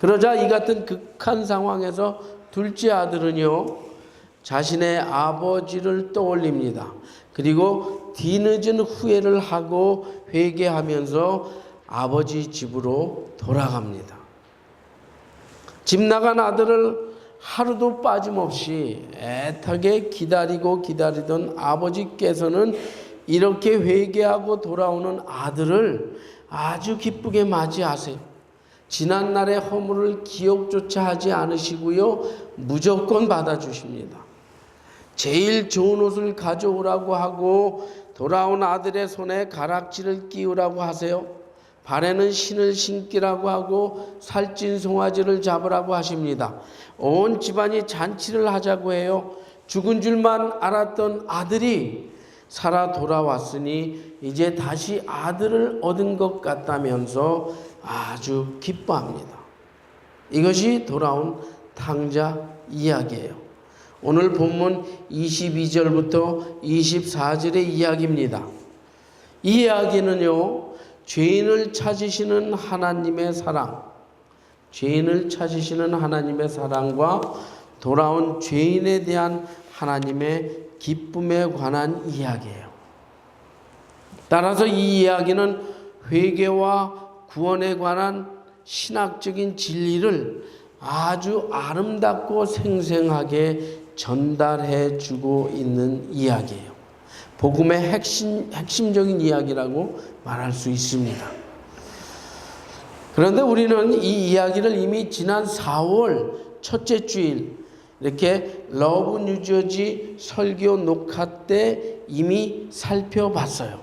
그러자 이 같은 극한 상황에서 둘째 아들은요, 자신의 아버지를 떠올립니다. 그리고 뒤늦은 후회를 하고 회개하면서 아버지 집으로 돌아갑니다. 집 나간 아들을 하루도 빠짐없이 애타게 기다리던 아버지께서는 이렇게 회개하고 돌아오는 아들을 아주 기쁘게 맞이하세요. 지난날의 허물을 기억조차 하지 않으시고요, 무조건 받아주십니다. 제일 좋은 옷을 가져오라고 하고 돌아온 아들의 손에 가락지를 끼우라고 하세요. 발에는 신을 신기라고 하고 살찐 송아지를 잡으라고 하십니다. 온 집안이 잔치를 하자고 해요. 죽은 줄만 알았던 아들이 살아 돌아왔으니 이제 다시 아들을 얻은 것 같다면서 아주 기뻐합니다. 이것이 돌아온 탕자 이야기예요. 오늘 본문 22절부터 24절의 이야기입니다. 이 이야기는요, 죄인을 찾으시는 하나님의 사랑, 죄인을 찾으시는 하나님의 사랑과 돌아온 죄인에 대한 하나님의 기쁨에 관한 이야기예요. 따라서 이 이야기는 회개와 구원에 관한 신학적인 진리를 아주 아름답고 생생하게 전달해 주고 있는 이야기예요. 복음의 핵심적인 이야기라고 말할 수 있습니다. 그런데 우리는 이 이야기를 이미 지난 4월 첫째 주일 이렇게 러브 뉴저지 설교 녹화 때 이미 살펴봤어요.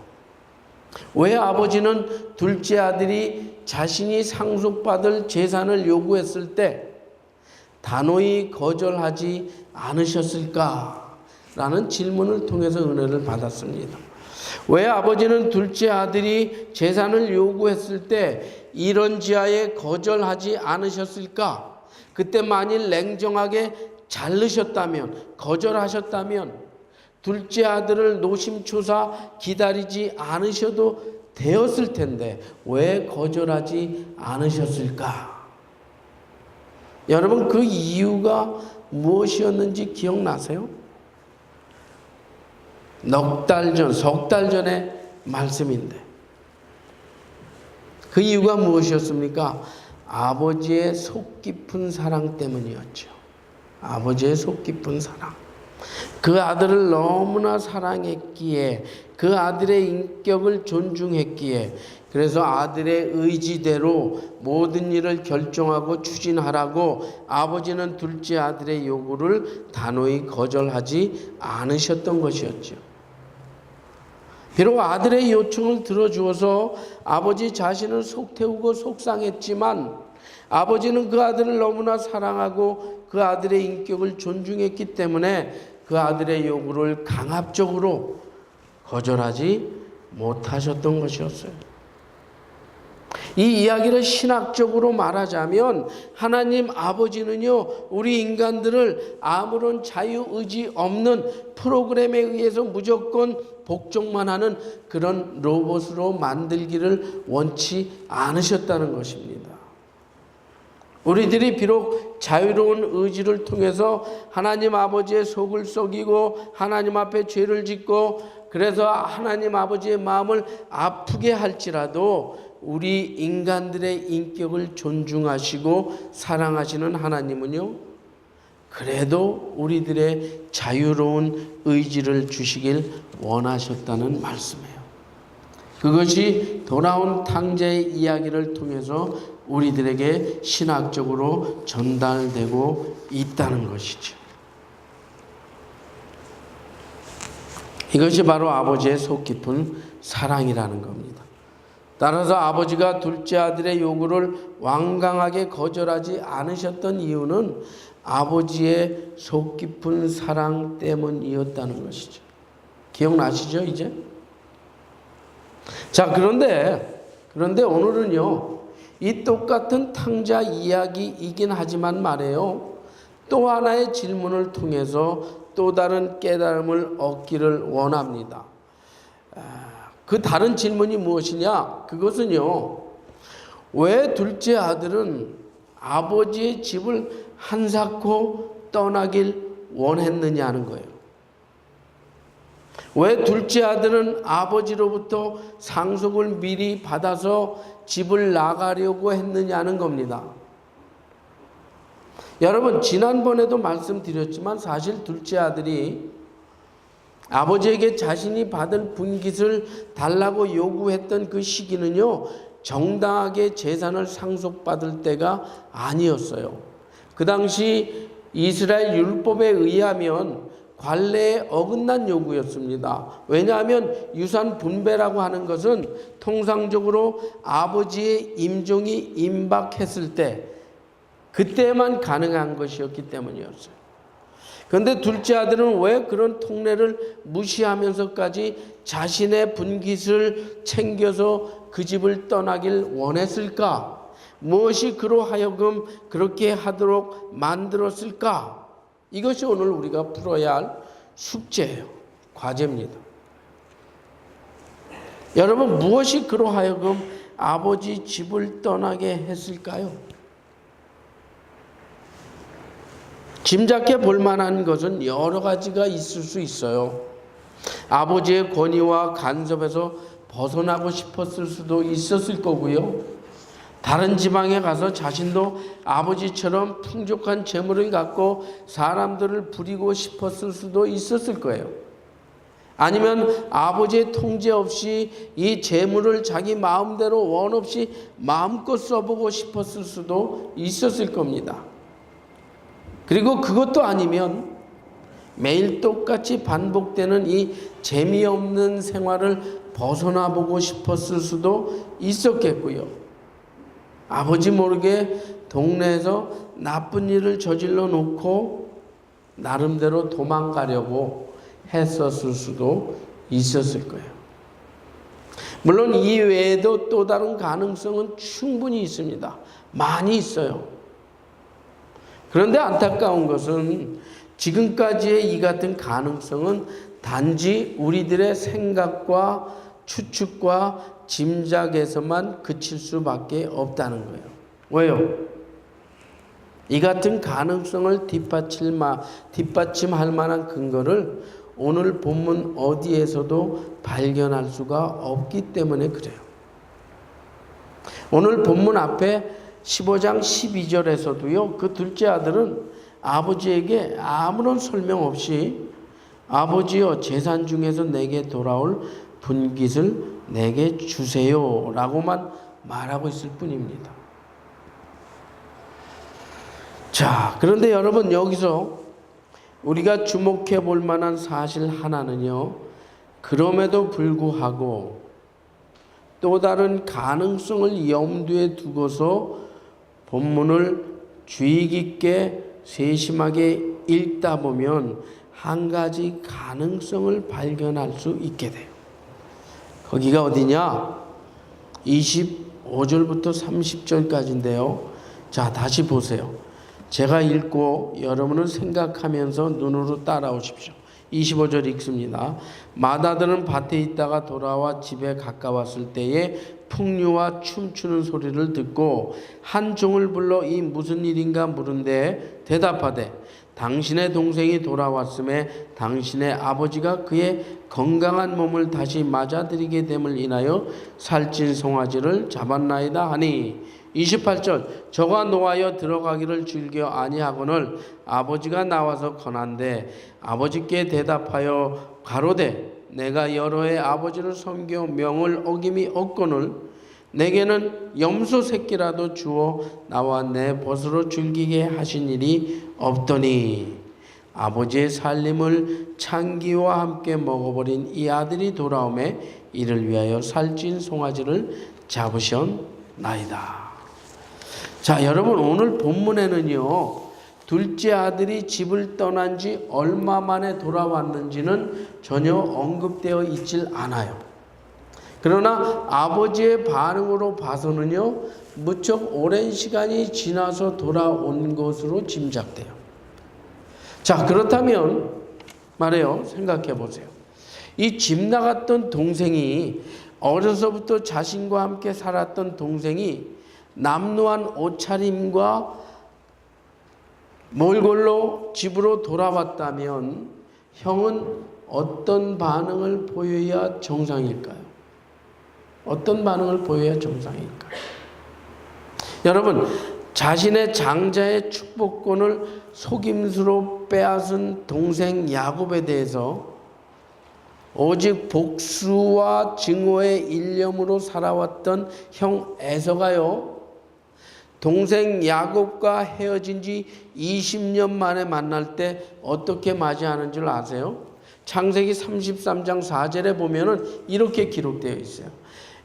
왜 아버지는 둘째 아들이 자신이 상속받을 재산을 요구했을 때 단호히 거절하지 않으셨을까라는 질문을 통해서 은혜를 받았습니다. 왜 아버지는 둘째 아들이 재산을 요구했을 때 이런 지하에 거절하지 않으셨을까? 그때 만일 냉정하게 자르셨다면, 거절하셨다면 둘째 아들을 노심초사 기다리지 않으셔도 되었을 텐데 왜 거절하지 않으셨을까? 여러분, 그 이유가 무엇이었는지 기억나세요? 석 달 전의 말씀인데 그 이유가 무엇이었습니까? 아버지의 속 깊은 사랑 때문이었죠. 아버지의 속 깊은 사랑. 그 아들을 너무나 사랑했기에, 그 아들의 인격을 존중했기에, 그래서 아들의 의지대로 모든 일을 결정하고 추진하라고 아버지는 둘째 아들의 요구를 단호히 거절하지 않으셨던 것이었죠. 비록 아들의 요청을 들어주어서 아버지 자신은 속태우고 속상했지만 아버지는 그 아들을 너무나 사랑하고 그 아들의 인격을 존중했기 때문에 그 아들의 요구를 강압적으로 거절하지 못하셨던 것이었어요. 이 이야기를 신학적으로 말하자면 하나님 아버지는요, 우리 인간들을 아무런 자유의지 없는 프로그램에 의해서 무조건 복종만 하는 그런 로봇으로 만들기를 원치 않으셨다는 것입니다. 우리들이 비록 자유로운 의지를 통해서 하나님 아버지의 속을 썩이고 하나님 앞에 죄를 짓고 그래서 하나님 아버지의 마음을 아프게 할지라도 우리 인간들의 인격을 존중하시고 사랑하시는 하나님은요, 그래도 우리들의 자유로운 의지를 주시길 원하셨다는 말씀이에요. 그것이 돌아온 탕자의 이야기를 통해서 우리들에게 신학적으로 전달되고 있다는 것이죠. 이것이 바로 아버지의 속 깊은 사랑이라는 겁니다. 따라서 아버지가 둘째 아들의 요구를 완강하게 거절하지 않으셨던 이유는 아버지의 속 깊은 사랑 때문이었다는 것이죠. 기억나시죠, 이제? 자, 그런데 오늘은요, 이 똑같은 탕자 이야기이긴 하지만 말이에요, 또 하나의 질문을 통해서 또 다른 깨달음을 얻기를 원합니다. 그 다른 질문이 무엇이냐? 그것은요, 왜 둘째 아들은 아버지의 집을 한사코 떠나길 원했느냐는 거예요. 왜 둘째 아들은 아버지로부터 상속을 미리 받아서 집을 나가려고 했느냐는 겁니다. 여러분, 지난번에도 말씀드렸지만 사실 둘째 아들이 아버지에게 자신이 받은 분깃을 달라고 요구했던 그 시기는요, 정당하게 재산을 상속받을 때가 아니었어요. 그 당시 이스라엘 율법에 의하면 관례에 어긋난 요구였습니다. 왜냐하면 유산 분배라고 하는 것은 통상적으로 아버지의 임종이 임박했을 때 그때만 가능한 것이었기 때문이었어요. 그런데 둘째 아들은 왜 그런 통례를 무시하면서까지 자신의 분깃을 챙겨서 그 집을 떠나길 원했을까? 무엇이 그로 하여금 그렇게 하도록 만들었을까? 이것이 오늘 우리가 풀어야 할 숙제예요. 과제입니다. 여러분, 무엇이 그로 하여금 아버지 집을 떠나게 했을까요? 짐작해 볼 만한 것은 여러 가지가 있을 수 있어요. 아버지의 권위와 간섭에서 벗어나고 싶었을 수도 있었을 거고요. 다른 지방에 가서 자신도 아버지처럼 풍족한 재물을 갖고 사람들을 부리고 싶었을 수도 있었을 거예요. 아니면 아버지의 통제 없이 이 재물을 자기 마음대로 원 없이 마음껏 써보고 싶었을 수도 있었을 겁니다. 그리고 그것도 아니면 매일 똑같이 반복되는 이 재미없는 생활을 벗어나 보고 싶었을 수도 있었겠고요. 아버지 모르게 동네에서 나쁜 일을 저질러 놓고 나름대로 도망가려고 했었을 수도 있었을 거예요. 물론 이 외에도 또 다른 가능성은 충분히 있습니다. 많이 있어요. 그런데 안타까운 것은 지금까지의 이 같은 가능성은 단지 우리들의 생각과 추측과 짐작에서만 그칠 수밖에 없다는 거예요. 왜요? 이 같은 가능성을 뒷받침할 만한 근거를 오늘 본문 어디에서도 발견할 수가 없기 때문에 그래요. 오늘 본문 앞에 15장 12절에서도요, 그 둘째 아들은 아버지에게 아무런 설명 없이 아버지여 재산 중에서 내게 돌아올 분깃을 내게 주세요 라고만 말하고 있을 뿐입니다. 자, 그런데 여러분, 여기서 우리가 주목해 볼 만한 사실 하나는요, 그럼에도 불구하고 또 다른 가능성을 염두에 두고서 본문을 주의 깊게 세심하게 읽다 보면 한 가지 가능성을 발견할 수 있게 돼요. 거기가 어디냐? 25절부터 30절까지인데요. 자, 다시 보세요. 제가 읽고 여러분은 생각하면서 눈으로 따라오십시오. 25절 읽습니다. 맏아들은 밭에 있다가 돌아와 집에 가까웠을 때에 풍류와 춤추는 소리를 듣고 한 종을 불러 이 무슨 일인가 물은데 대답하되 당신의 동생이 돌아왔음에 당신의 아버지가 그의 건강한 몸을 다시 맞아들이게 됨을 인하여 살찐 송아지를 잡았나이다 하니 28절 저가 노하여 들어가기를 즐겨 아니하거늘 아버지가 나와서 권한대 아버지께 대답하여 가로되 내가 여러 해 아버지를 섬겨 명을 어김이 없거늘 내게는 염소 새끼라도 주어 나와 내 벗으로 즐기게 하신 일이 없더니 아버지의 살림을 창기와 함께 먹어버린 이 아들이 돌아오매 이를 위하여 살찐 송아지를 잡으셨나이다. 자, 여러분 오늘 본문에는요 둘째 아들이 집을 떠난 지 얼마 만에 돌아왔는지는 전혀 언급되어 있질 않아요. 그러나 아버지의 반응으로 봐서는요 무척 오랜 시간이 지나서 돌아온 것으로 짐작돼요. 자, 그렇다면 말해요. 생각해 보세요. 이 집 나갔던 동생이 어려서부터 자신과 함께 살았던 동생이 남루한 옷차림과 몰골로 집으로 돌아왔다면 형은 어떤 반응을 보여야 정상일까요? 어떤 반응을 보여야 정상일까요? 여러분, 자신의 장자의 축복권을 속임수로 빼앗은 동생 야곱에 대해서 오직 복수와 증오의 일념으로 살아왔던 형 에서가요, 동생 야곱과 헤어진 지 20년 만에 만날 때 어떻게 맞이하는 줄 아세요? 창세기 33장 4절에 보면은 이렇게 기록되어 있어요.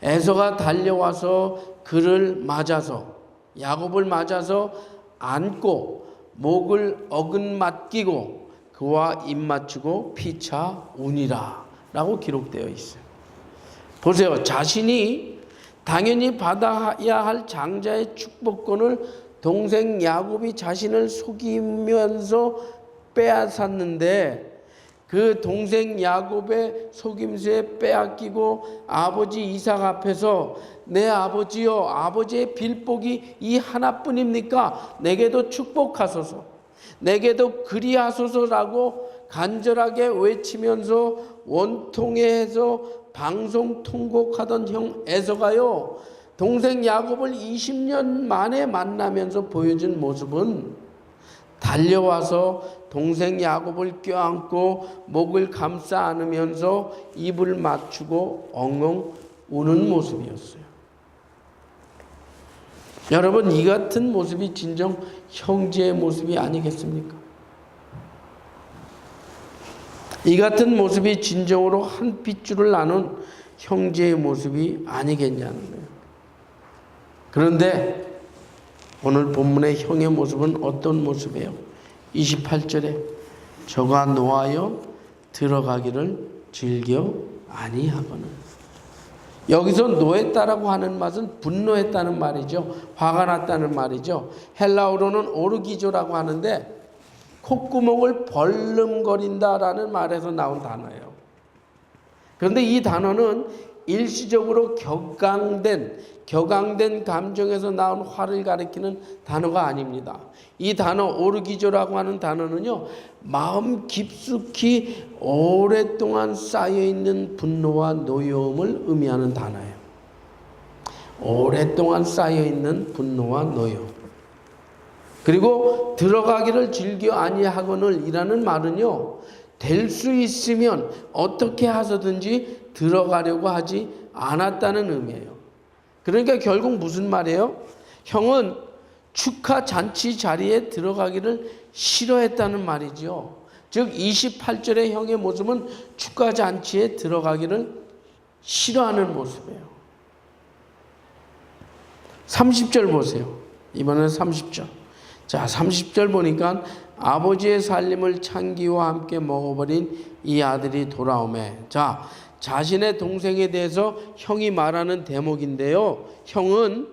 에서가 달려와서 그를 맞아서 야곱을 맞아서 안고 목을 어긋맞기고 그와 입맞추고 피차 우니라 라고 기록되어 있어요. 보세요. 자신이 당연히 받아야 할 장자의 축복권을 동생 야곱이 자신을 속이면서 빼앗았는데 그 동생 야곱의 속임수에 빼앗기고 아버지 이삭 앞에서 내 아버지여 아버지의 빌복이 이 하나뿐입니까? 내게도 축복하소서 내게도 그리하소서라고 간절하게 외치면서 원통해서 방송 통곡하던 형 에서가요 동생 야곱을 20년 만에 만나면서 보여준 모습은 달려와서 동생 야곱을 껴안고 목을 감싸 안으면서 입을 맞추고 엉엉 우는 모습이었어요. 여러분, 이 같은 모습이 진정 형제의 모습이 아니겠습니까? 이 같은 모습이 진정으로 한 핏줄을 나눈 형제의 모습이 아니겠냐는 거예요. 그런데 오늘 본문의 형의 모습은 어떤 모습이에요? 28절에 저가 노하여 들어가기를 즐겨 아니하거늘. 여기서 노했다라고 하는 말은 분노했다는 말이죠. 화가 났다는 말이죠. 헬라어로는 오르기조라고 하는데 콧구멍을 벌름거린다라는 말에서 나온 단어예요. 그런데 이 단어는 일시적으로 격앙된 감정에서 나온 화를 가리키는 단어가 아닙니다. 이 단어 오르기조라고 하는 단어는요, 마음 깊숙이 오랫동안 쌓여있는 분노와 노여움을 의미하는 단어예요. 오랫동안 쌓여있는 분노와 노여움. 그리고 들어가기를 즐겨 아니하거늘 이라는 말은요, 될 수 있으면 어떻게 하서든지 들어가려고 하지 않았다는 의미예요. 그러니까 결국 무슨 말이에요? 형은 축하 잔치 자리에 들어가기를 싫어했다는 말이죠. 즉 28절의 형의 모습은 축하 잔치에 들어가기를 싫어하는 모습이에요. 30절 보세요. 이번에는 30절. 자, 30절 보니까 아버지의 살림을 창기와 함께 먹어버린 이 아들이 돌아오매. 자, 자신의 동생에 대해서 형이 말하는 대목인데요. 형은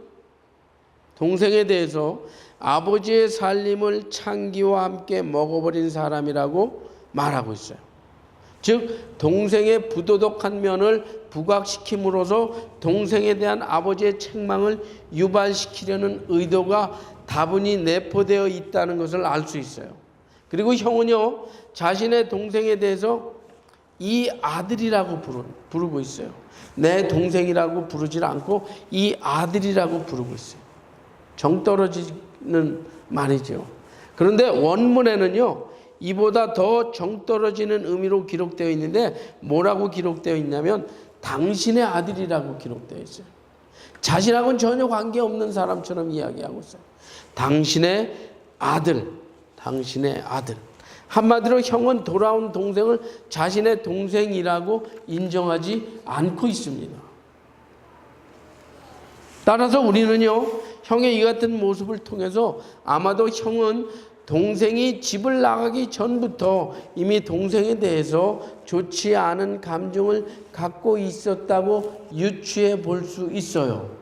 동생에 대해서 아버지의 살림을 창기와 함께 먹어버린 사람이라고 말하고 있어요. 즉 동생의 부도덕한 면을 부각시킴으로써 동생에 대한 아버지의 책망을 유발시키려는 의도가 다분히 내포되어 있다는 것을 알 수 있어요. 그리고 형은요, 자신의 동생에 대해서 이 아들이라고 부르고 있어요. 내 동생이라고 부르질 않고 이 아들이라고 부르고 있어요. 정 떨어지는 말이죠. 그런데 원문에는요, 이보다 더 정 떨어지는 의미로 기록되어 있는데 뭐라고 기록되어 있냐면 당신의 아들이라고 기록되어 있어요. 자신하고는 전혀 관계없는 사람처럼 이야기하고 있어요. 당신의 아들, 당신의 아들. 한마디로 형은 돌아온 동생을 자신의 동생이라고 인정하지 않고 있습니다. 따라서 우리는요, 형의 이 같은 모습을 통해서 아마도 형은 동생이 집을 나가기 전부터 이미 동생에 대해서 좋지 않은 감정을 갖고 있었다고 유추해 볼 수 있어요.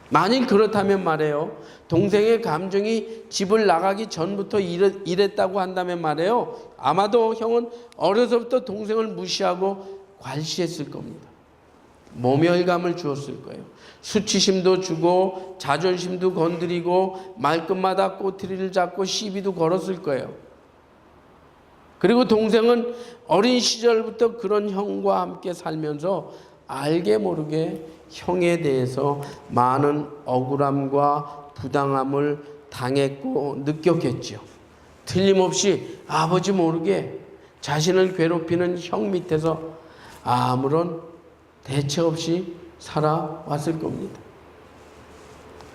만일 그렇다면 말이에요, 동생의 감정이 집을 나가기 전부터 이랬다고 한다면 말이에요, 아마도 형은 어려서부터 동생을 무시하고 괄시했을 겁니다. 모멸감을 주었을 거예요. 수치심도 주고 자존심도 건드리고 말끝마다 꼬투리를 잡고 시비도 걸었을 거예요. 그리고 동생은 어린 시절부터 그런 형과 함께 살면서 알게 모르게 형에 대해서 많은 억울함과 부당함을 당했고 느꼈겠죠. 틀림없이 아버지 모르게 자신을 괴롭히는 형 밑에서 아무런 대책 없이 살아왔을 겁니다.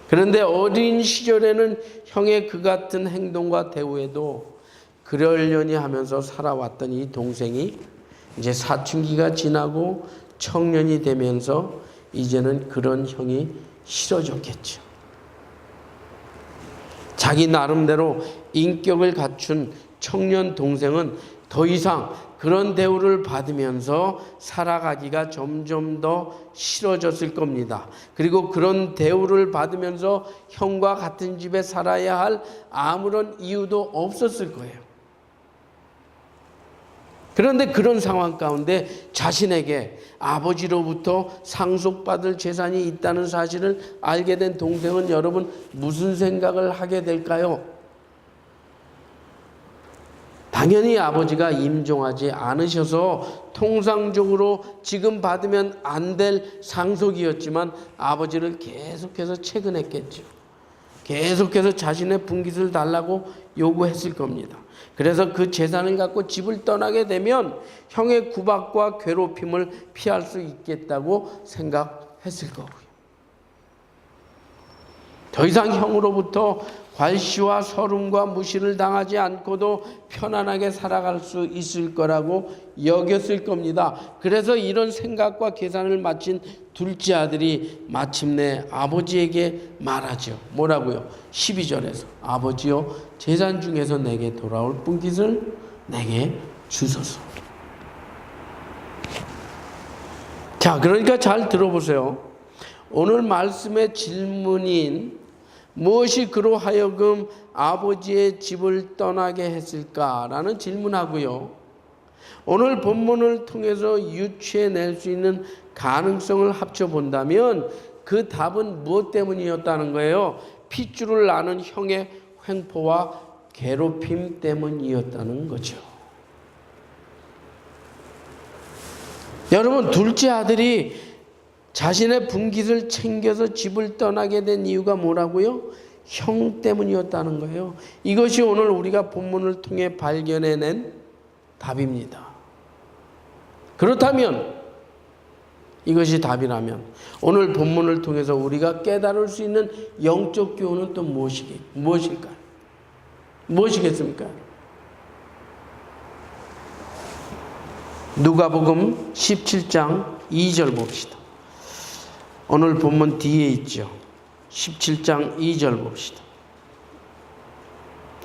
그런데 어린 시절에는 형의 그 같은 행동과 대우에도 그러려니 하면서 살아왔던 이 동생이 이제 사춘기가 지나고 청년이 되면서 이제는 그런 형이 싫어졌겠죠. 자기 나름대로 인격을 갖춘 청년 동생은 더 이상 그런 대우를 받으면서 살아가기가 점점 더 싫어졌을 겁니다. 그리고 그런 대우를 받으면서 형과 같은 집에 살아야 할 아무런 이유도 없었을 거예요. 그런데 그런 상황 가운데 자신에게 아버지로부터 상속받을 재산이 있다는 사실을 알게 된 동생은 여러분 무슨 생각을 하게 될까요? 당연히 아버지가 임종하지 않으셔서 통상적으로 지금 받으면 안 될 상속이었지만 아버지를 계속해서 채근했겠죠. 계속해서 자신의 분깃을 달라고 요구했을 겁니다. 그래서 그 재산을 갖고 집을 떠나게 되면 형의 구박과 괴롭힘을 피할 수 있겠다고 생각했을 거고요. 더 이상 형으로부터 괄시와 서름과 무시를 당하지 않고도 편안하게 살아갈 수 있을 거라고 여겼을 겁니다. 그래서 이런 생각과 계산을 마친 둘째 아들이 마침내 아버지에게 말하죠. 뭐라고요? 12절에서 아버지요, 재산 중에서 내게 돌아올 분깃을 내게 주소서. 자, 그러니까 잘 들어보세요. 오늘 말씀의 질문인 무엇이 그로 하여금 아버지의 집을 떠나게 했을까라는 질문하고요. 오늘 본문을 통해서 유추해낼 수 있는 가능성을 합쳐본다면 그 답은 무엇 때문이었다는 거예요? 핏줄을 나는 형의 횡포와 괴롭힘 때문이었다는 거죠. 여러분, 둘째 아들이 자신의 분깃을 챙겨서 집을 떠나게 된 이유가 뭐라고요? 형 때문이었다는 거예요. 이것이 오늘 우리가 본문을 통해 발견해낸 답입니다. 그렇다면, 이것이 답이라면 오늘 본문을 통해서 우리가 깨달을 수 있는 영적 교훈은 또 무엇일까요? 무엇이겠습니까? 누가복음 17장 2절 봅시다. 오늘 본문 뒤에 있죠. 17장 2절 봅시다.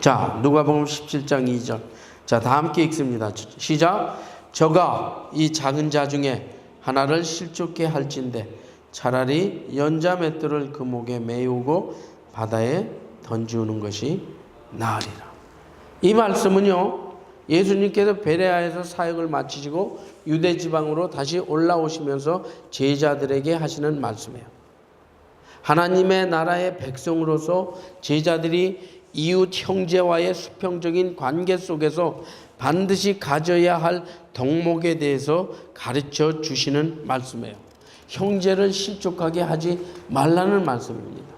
자, 누가복음 17장 2절. 자, 다 함께 읽습니다. 시작. 저가 이 작은 자 중에 하나를 실족케 할진대 차라리 연자 맷돌을 그 목에 메우고 바다에 던지우는 것이 나으리라. 이 말씀은요, 예수님께서 베레아에서 사역을 마치시고 유대 지방으로 다시 올라오시면서 제자들에게 하시는 말씀이에요. 하나님의 나라의 백성으로서 제자들이 이웃 형제와의 수평적인 관계 속에서 반드시 가져야 할 덕목에 대해서 가르쳐 주시는 말씀이에요. 형제를 실족하게 하지 말라는 말씀입니다.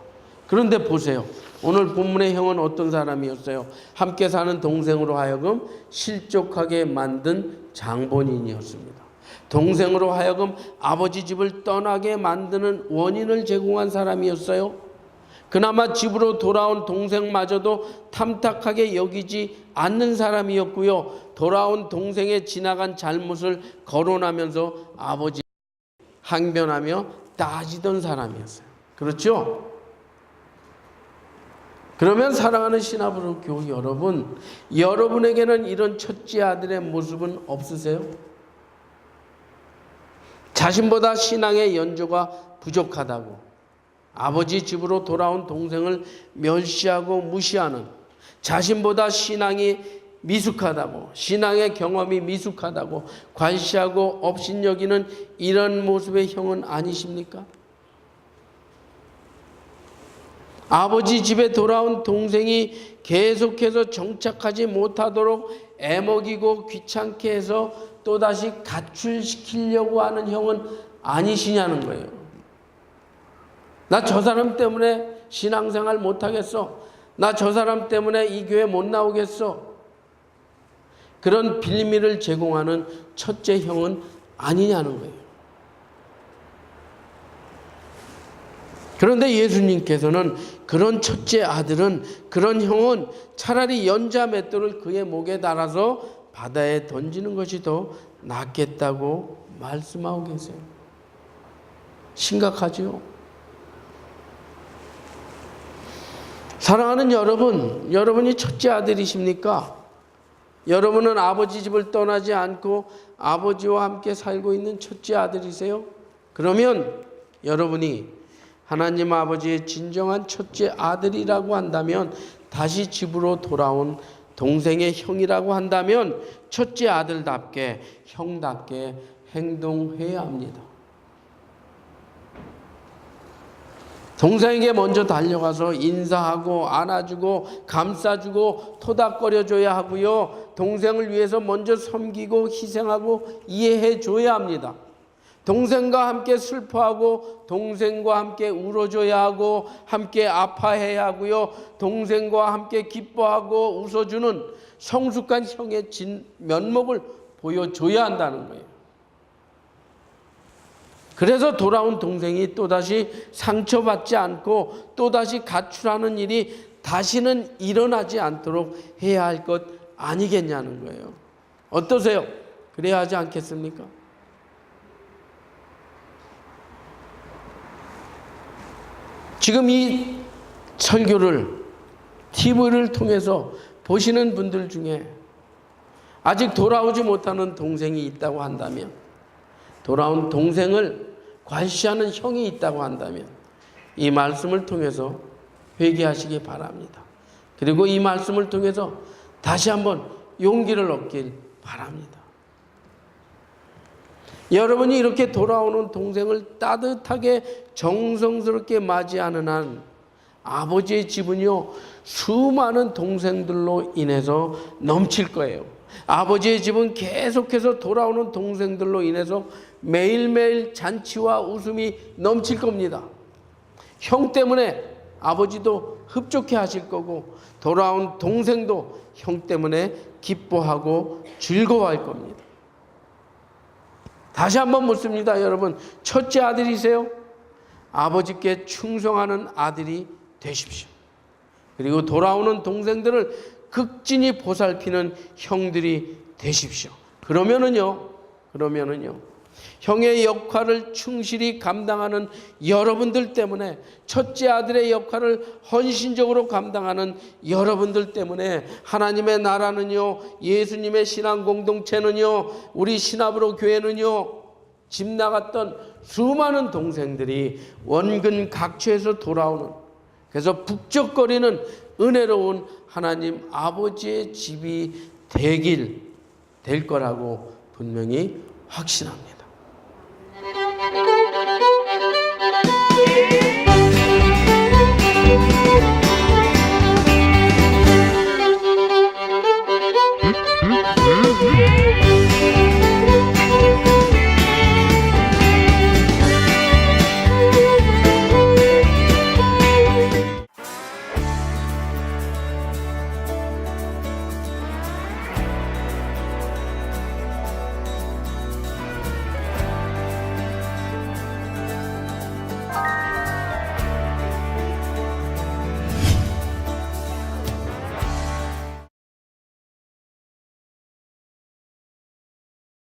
그런데 보세요. 오늘 본문의 형은 어떤 사람이었어요? 함께 사는 동생으로 하여금 실족하게 만든 장본인이었습니다. 동생으로 하여금 아버지 집을 떠나게 만드는 원인을 제공한 사람이었어요. 그나마 집으로 돌아온 동생마저도 탐탁하게 여기지 않는 사람이었고요. 돌아온 동생의 지나간 잘못을 거론하면서 아버지 항변하며 따지던 사람이었어요. 그렇죠? 그러면 사랑하는 신하부로 교우 여러분, 여러분에게는 이런 첫째 아들의 모습은 없으세요? 자신보다 신앙의 연조가 부족하다고 아버지 집으로 돌아온 동생을 멸시하고 무시하는, 자신보다 신앙이 미숙하다고, 신앙의 경험이 미숙하다고 관시하고 업신여기는 이런 모습의 형은 아니십니까? 아버지 집에 돌아온 동생이 계속해서 정착하지 못하도록 애먹이고 귀찮게 해서 또다시 가출시키려고 하는 형은 아니시냐는 거예요. 나 저 사람 때문에 신앙생활 못하겠어. 나 저 사람 때문에 이 교회 못 나오겠어. 그런 빌미를 제공하는 첫째 형은 아니냐는 거예요. 그런데 예수님께서는 그런 첫째 아들은, 그런 형은 차라리 연자 맷돌을 그의 목에 달아서 바다에 던지는 것이 더 낫겠다고 말씀하고 계세요. 심각하지요? 사랑하는 여러분, 여러분이 첫째 아들이십니까? 여러분은 아버지 집을 떠나지 않고 아버지와 함께 살고 있는 첫째 아들이세요? 그러면 여러분이 하나님 아버지의 진정한 첫째 아들이라고 한다면, 다시 집으로 돌아온 동생의 형이라고 한다면 첫째 아들답게, 형답게 행동해야 합니다. 동생에게 먼저 달려가서 인사하고 안아주고 감싸주고 토닥거려줘야 하고요. 동생을 위해서 먼저 섬기고 희생하고 이해해줘야 합니다. 동생과 함께 슬퍼하고 동생과 함께 울어줘야 하고 함께 아파해야 하고요. 동생과 함께 기뻐하고 웃어주는 성숙한 형의 진 면목을 보여줘야 한다는 거예요. 그래서 돌아온 동생이 또다시 상처받지 않고 또다시 가출하는 일이 다시는 일어나지 않도록 해야 할 것 아니겠냐는 거예요. 어떠세요? 그래야 하지 않겠습니까? 지금 이 설교를 TV를 통해서 보시는 분들 중에 아직 돌아오지 못하는 동생이 있다고 한다면, 돌아온 동생을 관시하는 형이 있다고 한다면 이 말씀을 통해서 회개하시기 바랍니다. 그리고 이 말씀을 통해서 다시 한번 용기를 얻길 바랍니다. 여러분이 이렇게 돌아오는 동생을 따뜻하게 정성스럽게 맞이하는 한 아버지의 집은요, 수많은 동생들로 인해서 넘칠 거예요. 아버지의 집은 계속해서 돌아오는 동생들로 인해서 매일매일 잔치와 웃음이 넘칠 겁니다. 형 때문에 아버지도 흡족해 하실 거고, 돌아온 동생도 형 때문에 기뻐하고 즐거워할 겁니다. 다시 한번 묻습니다, 여러분. 첫째 아들이세요? 아버지께 충성하는 아들이 되십시오. 그리고 돌아오는 동생들을 극진히 보살피는 형들이 되십시오. 그러면은요, 형의 역할을 충실히 감당하는 여러분들 때문에, 첫째 아들의 역할을 헌신적으로 감당하는 여러분들 때문에 하나님의 나라는요, 예수님의 신앙 공동체는요, 우리 신합으로 교회는요, 집 나갔던 수많은 동생들이 원근 각처에서 돌아오는, 그래서 북적거리는 은혜로운 하나님 아버지의 집이 될 거라고 분명히 확신합니다.